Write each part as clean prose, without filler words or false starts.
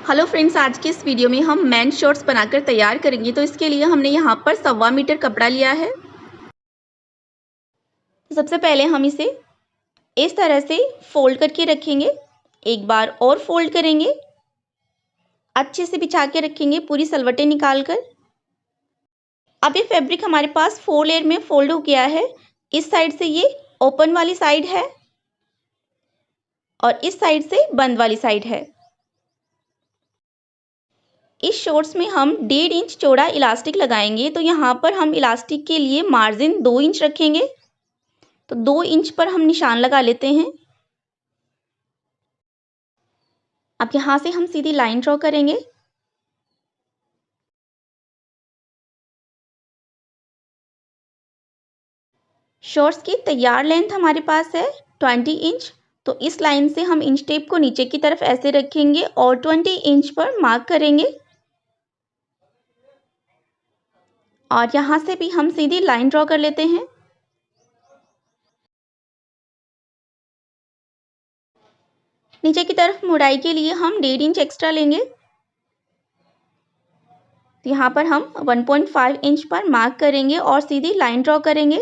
Hello friends, आज के इस वीडियो में हम मेंस शॉर्ट्स बनाकर तैयार करेंगे। तो इसके लिए हमने यहाँ पर 1.25 मीटर कपड़ा लिया है। तो सबसे पहले हम इसे इस तरह से फोल्ड करके रखेंगे, एक बार और फोल्ड करेंगे, अच्छे से बिछा के रखेंगे पूरी सलवटें निकाल कर। अब ये फैब्रिक हमारे पास 4 लेयर में फोल्ड हो गया है। इस साइड से ये ओपन वाली साइड है और इस साइड से बंद वाली साइड है। इस शॉर्ट्स में हम 1.5 इंच चौड़ा इलास्टिक लगाएंगे। तो यहाँ पर हम इलास्टिक के लिए मार्जिन 2 इंच रखेंगे। तो 2 इंच पर हम निशान लगा लेते हैं। अब यहाँ से हम सीधी लाइन ड्रॉ करेंगे। शॉर्ट्स की तैयार लेंथ हमारे पास है 20 इंच। तो इस लाइन से हम इंच टेप को नीचे की तरफ ऐसे रखेंगे और 20 इंच पर मार्क करेंगे। और यहाँ से भी हम सीधी लाइन ड्रॉ कर लेते हैं। नीचे की तरफ मुड़ाई के लिए हम 1.5 इंच एक्स्ट्रा लेंगे। तो यहाँ पर हम 1.5 इंच पर मार्क करेंगे और सीधी लाइन ड्रॉ करेंगे।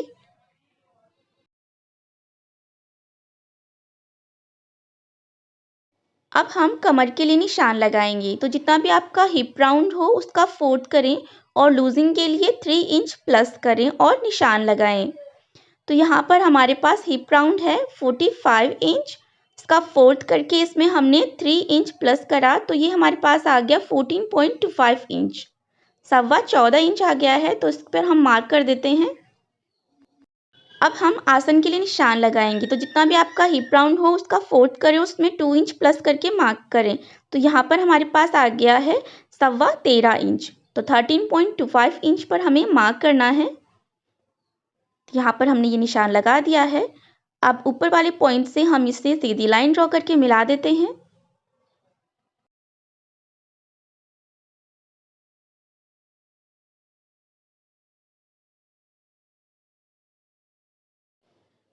अब हम कमर के लिए निशान लगाएंगे। तो जितना भी आपका हिप राउंड हो उसका 4th करें और लूजिंग के लिए 3 इंच प्लस करें और निशान लगाएं। तो यहाँ पर हमारे पास हिप राउंड है 45 इंच, इसका 4th करके इसमें हमने 3 इंच प्लस करा। तो ये हमारे पास आ गया 14.25 इंच, 14.25 इंच आ गया है। तो इस पर हम मार्क कर देते हैं। अब हम आसन के लिए निशान लगाएंगे। तो जितना भी आपका हिप राउंड हो उसका 4th करें, उसमें 2 इंच प्लस करके मार्क करें। तो यहाँ पर हमारे पास आ गया है 13.25 इंच। तो 13.25 इंच पर हमें मार्क करना है। यहाँ पर हमने ये निशान लगा दिया है। अब ऊपर वाले पॉइंट से हम इसे सीधी लाइन ड्रॉ करके मिला देते हैं।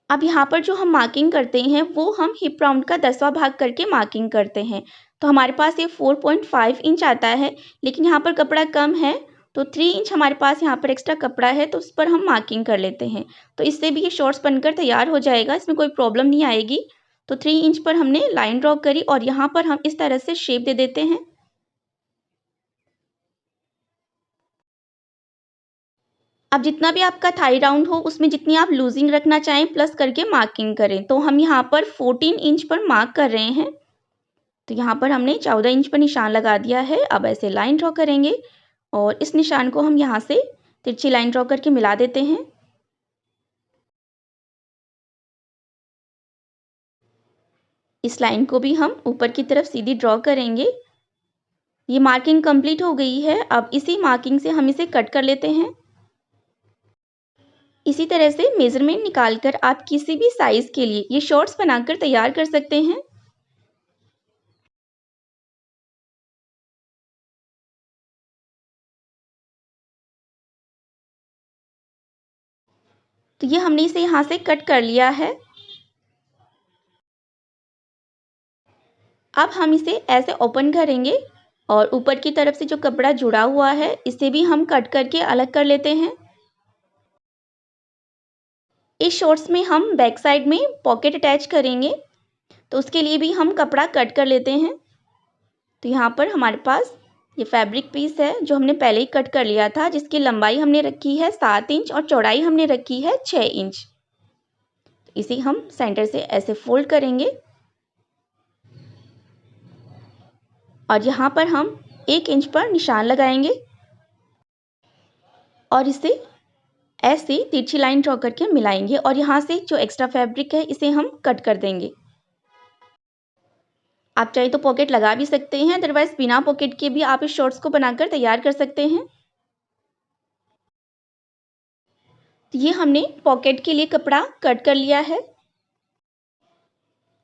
अब यहाँ पर जो हम मार्किंग करते हैं वो हम हिप राउंड का 10वां भाग करके मार्किंग करते हैं। तो हमारे पास ये 4.5 इंच आता है, लेकिन यहाँ पर कपड़ा कम है तो 3 इंच हमारे पास यहाँ पर एक्स्ट्रा कपड़ा है, तो उस पर हम मार्किंग कर लेते हैं। तो इससे भी ये शॉर्ट्स बनकर तैयार हो जाएगा, इसमें कोई प्रॉब्लम नहीं आएगी। तो 3 इंच पर हमने लाइन ड्रॉ करी और यहाँ पर हम इस तरह से शेप दे देते हैं। अब जितना भी आपका थाई राउंड हो उसमें जितनी आप लूजिंग रखना चाहें प्लस करके मार्किंग करें। तो हम यहाँ पर 14 इंच पर मार्क कर रहे हैं। तो यहाँ पर हमने 14 इंच पर निशान लगा दिया है। अब ऐसे लाइन ड्रॉ करेंगे और इस निशान को हम यहाँ से तिरछी लाइन ड्रॉ करके मिला देते हैं। इस लाइन को भी हम ऊपर की तरफ सीधी ड्रॉ करेंगे। ये मार्किंग कंप्लीट हो गई है। अब इसी मार्किंग से हम इसे कट कर लेते हैं। इसी तरह से मेजरमेंट निकालकर आप किसी भी साइज के लिए ये शॉर्ट्स बनाकर तैयार कर सकते हैं। तो ये हमने इसे यहाँ से कट कर लिया है। अब हम इसे ऐसे ओपन करेंगे और ऊपर की तरफ से जो कपड़ा जुड़ा हुआ है इसे भी हम कट करके अलग कर लेते हैं। इस शॉर्ट्स में हम बैक साइड में पॉकेट अटैच करेंगे, तो उसके लिए भी हम कपड़ा कट कर लेते हैं। तो यहाँ पर हमारे पास ये फैब्रिक पीस है जो हमने पहले ही कट कर लिया था, जिसकी लंबाई हमने रखी है 7 इंच और चौड़ाई हमने रखी है 6 इंच। तो इसे हम सेंटर से ऐसे फोल्ड करेंगे और यहाँ पर हम 1 इंच पर निशान लगाएंगे और इसे ऐसे तिरछी लाइन ड्रॉ करके मिलाएंगे और यहाँ से जो एक्स्ट्रा फैब्रिक है इसे हम कट कर देंगे। आप चाहे तो पॉकेट लगा भी सकते हैं, अदरवाइज बिना पॉकेट के भी आप इस शॉर्ट्स को बनाकर तैयार कर सकते हैं। तो ये हमने पॉकेट के लिए कपड़ा कट कर लिया है।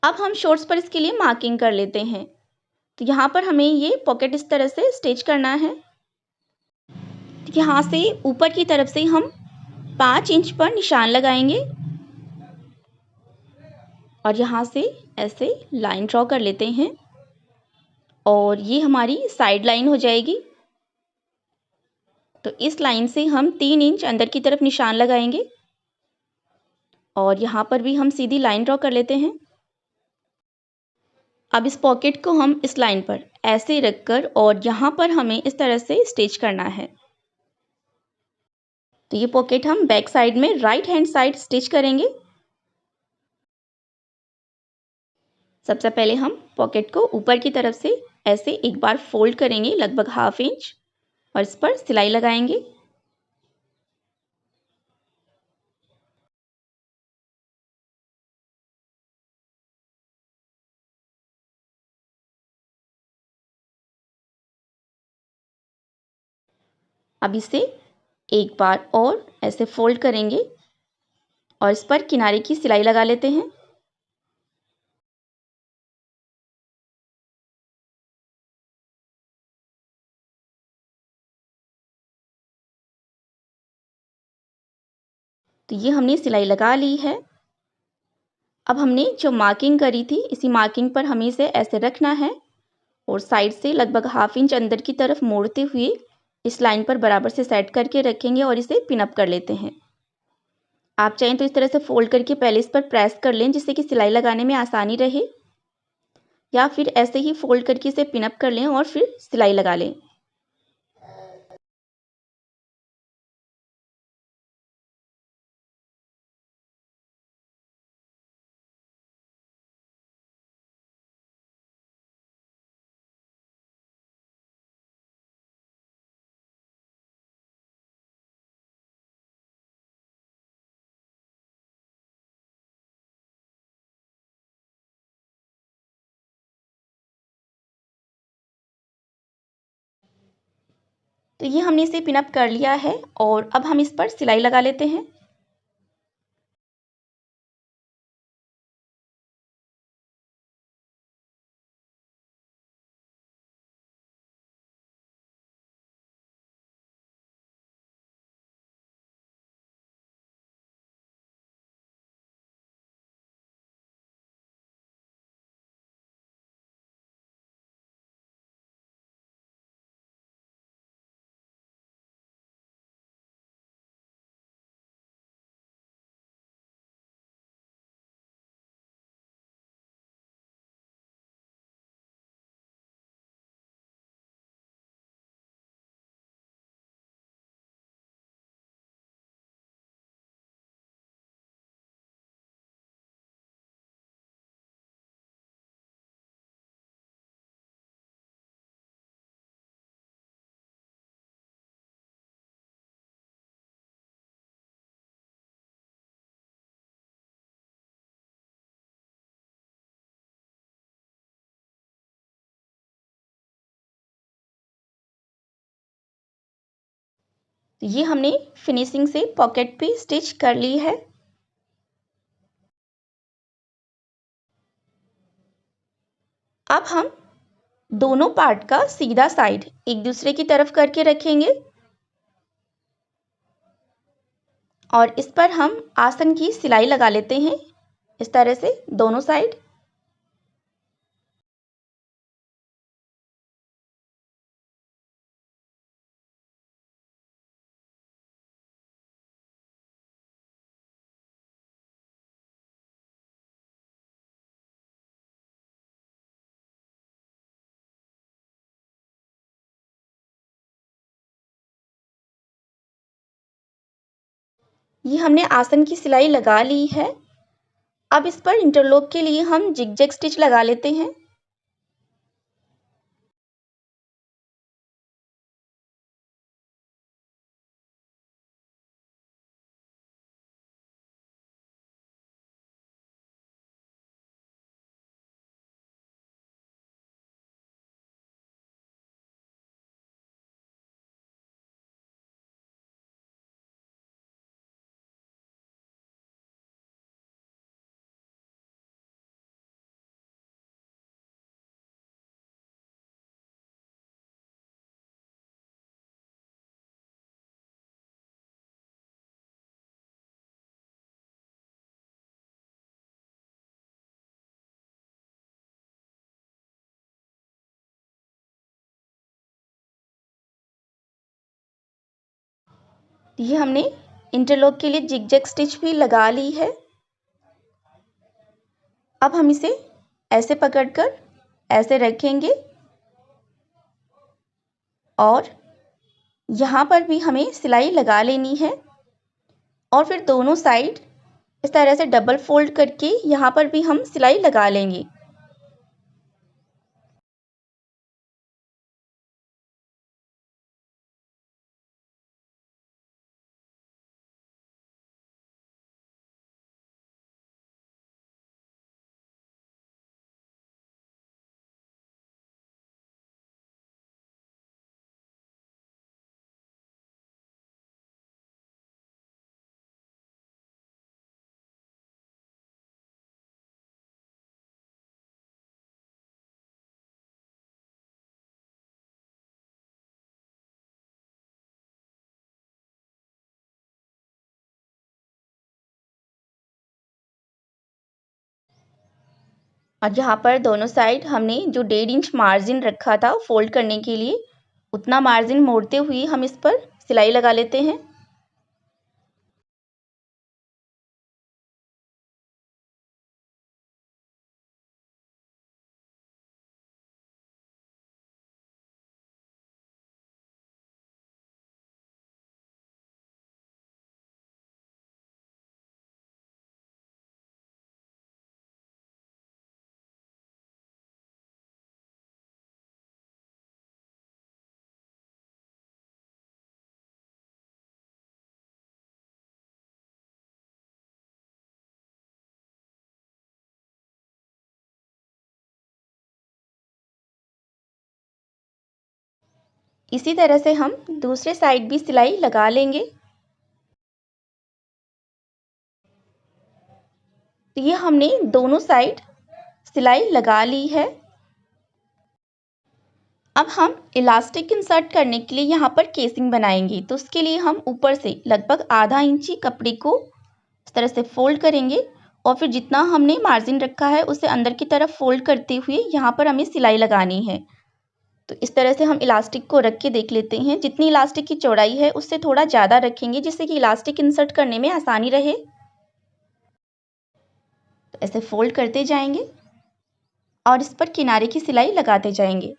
अब हम शॉर्ट्स पर इसके लिए मार्किंग कर लेते हैं। तो यहाँ पर हमें ये पॉकेट इस तरह से स्टिच करना है। तो यहाँ से ऊपर की तरफ से हम 5 इंच पर निशान लगाएंगे और यहाँ से ऐसे लाइन ड्रॉ कर लेते हैं। और ये हमारी साइड लाइन हो जाएगी। तो इस लाइन से हम 3 इंच अंदर की तरफ निशान लगाएंगे और यहाँ पर भी हम सीधी लाइन ड्रॉ कर लेते हैं। अब इस पॉकेट को हम इस लाइन पर ऐसे रखकर और यहाँ पर हमें इस तरह से स्टिच करना है। तो ये पॉकेट हम बैक साइड में राइट हैंड साइड स्टिच करेंगे। सबसे पहले हम पॉकेट को ऊपर की तरफ से ऐसे एक बार फोल्ड करेंगे लगभग 1/2 इंच और इस पर सिलाई लगाएंगे। अब इसे एक बार और ऐसे फोल्ड करेंगे और इस पर किनारे की सिलाई लगा लेते हैं। तो ये हमने सिलाई लगा ली है। अब हमने जो मार्किंग करी थी इसी मार्किंग पर हमें इसे ऐसे रखना है और साइड से लगभग 1/2 इंच अंदर की तरफ मोड़ते हुए इस लाइन पर बराबर से सेट करके रखेंगे और इसे पिन अप कर लेते हैं। आप चाहें तो इस तरह से फोल्ड करके पहले इस पर प्रेस कर लें जिससे कि सिलाई लगाने में आसानी रहे, या फिर ऐसे ही फोल्ड करके इसे पिन अप कर लें और फिर सिलाई लगा लें। तो ये हमने इसे पिन अप कर लिया है और अब हम इस पर सिलाई लगा लेते हैं। तो ये हमने फिनिशिंग से पॉकेट पे स्टिच कर ली है। अब हम दोनों पार्ट का सीधा साइड एक दूसरे की तरफ करके रखेंगे और इस पर हम आसन की सिलाई लगा लेते हैं इस तरह से दोनों साइड। ये हमने आसन की सिलाई लगा ली है। अब इस पर इंटरलॉक के लिए हम जिगजैग स्टिच लगा लेते हैं। तो ये हमने इंटरलॉक के लिए जिगजैग स्टिच भी लगा ली है। अब हम इसे ऐसे पकड़कर ऐसे रखेंगे और यहाँ पर भी हमें सिलाई लगा लेनी है और फिर दोनों साइड इस तरह से डबल फोल्ड करके यहाँ पर भी हम सिलाई लगा लेंगे। और यहाँ पर दोनों साइड हमने जो 1.5 इंच मार्जिन रखा था फोल्ड करने के लिए, उतना मार्जिन मोड़ते हुए हम इस पर सिलाई लगा लेते हैं। इसी तरह से हम दूसरे साइड भी सिलाई लगा लेंगे। तो ये हमने दोनों साइड सिलाई लगा ली है। अब हम इलास्टिक इंसर्ट करने के लिए यहाँ पर केसिंग बनाएंगे। तो उसके लिए हम ऊपर से लगभग आधा इंची कपड़े को इस तरह से फोल्ड करेंगे और फिर जितना हमने मार्जिन रखा है उसे अंदर की तरफ फोल्ड करते हुए यहाँ पर हमें सिलाई लगानी है। तो इस तरह से हम इलास्टिक को रख के देख लेते हैं। जितनी इलास्टिक की चौड़ाई है उससे थोड़ा ज़्यादा रखेंगे जिससे कि इलास्टिक इंसर्ट करने में आसानी रहे। तो ऐसे फोल्ड करते जाएंगे और इस पर किनारे की सिलाई लगाते जाएंगे।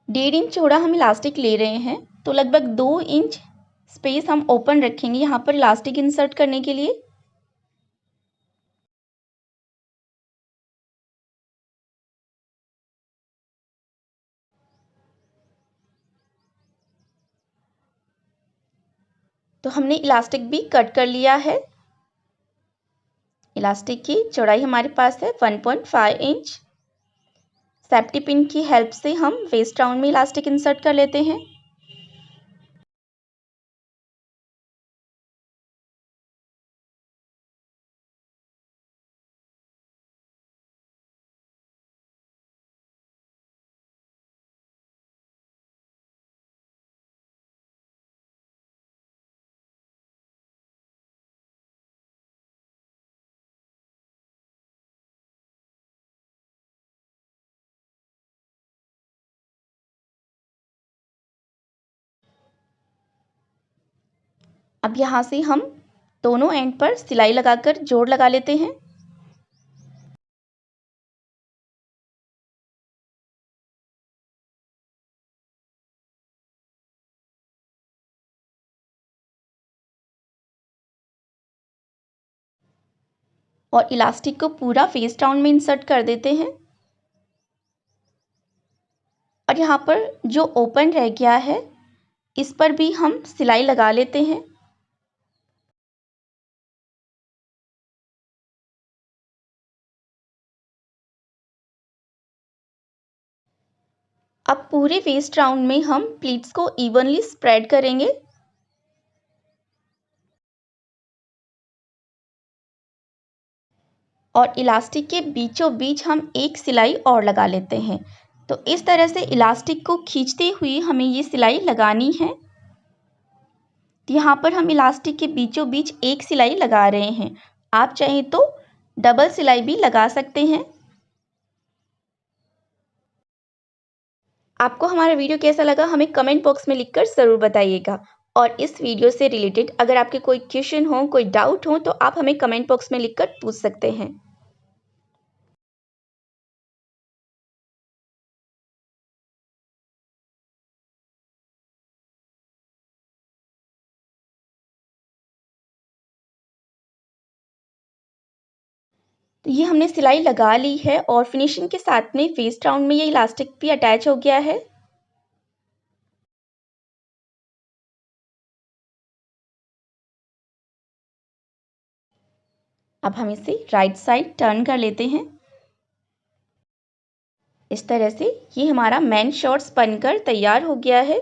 डेढ़ इंच चौड़ा हम इलास्टिक ले रहे हैं तो लगभग 2 इंच स्पेस हम ओपन रखेंगे यहाँ पर इलास्टिक इंसर्ट करने के लिए। तो हमने इलास्टिक भी कट कर लिया है। इलास्टिक की चौड़ाई हमारे पास है 1.5 इंच। सेफ्टी पिन की हेल्प से हम वेस्ट राउंड में इलास्टिक इंसर्ट कर लेते हैं। अब यहाँ से हम दोनों एंड पर सिलाई लगाकर जोड़ लगा लेते हैं। और इलास्टिक को पूरा फेस राउंड में इंसर्ट कर देते हैं। और यहाँ पर जो ओपन रह गया है इस पर भी हम सिलाई लगा लेते हैं। अब पूरे वेस्ट राउंड में हम प्लीट्स को इवनली स्प्रेड करेंगे। और इलास्टिक के बीचों बीच हम एक सिलाई और लगा लेते हैं। तो इस तरह से इलास्टिक को खींचते हुए हमें ये सिलाई लगानी है। यहाँ पर हम इलास्टिक के बीचों बीच एक सिलाई लगा रहे हैं। आप चाहें तो डबल सिलाई भी लगा सकते हैं। आपको हमारा वीडियो कैसा लगा हमें कमेंट बॉक्स में लिखकर ज़रूर बताइएगा। और इस वीडियो से रिलेटेड अगर आपके कोई क्वेश्चन हो, कोई डाउट हो तो आप हमें कमेंट बॉक्स में लिखकर पूछ सकते हैं। तो ये हमने सिलाई लगा ली है और फिनिशिंग के साथ में वेस्ट राउंड में ये इलास्टिक भी अटैच हो गया है। अब हम इसे राइट साइड टर्न कर लेते हैं। इस तरह से ये हमारा मेन शॉर्ट्स बनकर तैयार हो गया है।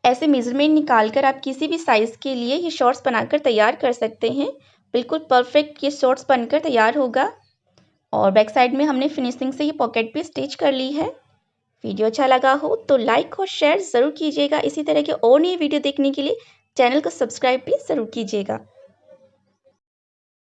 ऐसे मेजरमेंट निकालकर आप किसी भी साइज़ के लिए ये शॉर्ट्स बनाकर तैयार कर सकते हैं। बिल्कुल परफेक्ट ये शॉर्ट्स बनकर तैयार होगा। और बैक साइड में हमने फिनिशिंग से ये पॉकेट भी स्टिच कर ली है। वीडियो अच्छा लगा हो तो लाइक और शेयर ज़रूर कीजिएगा। इसी तरह के और नई वीडियो देखने के लिए चैनल को सब्सक्राइब भी ज़रूर कीजिएगा।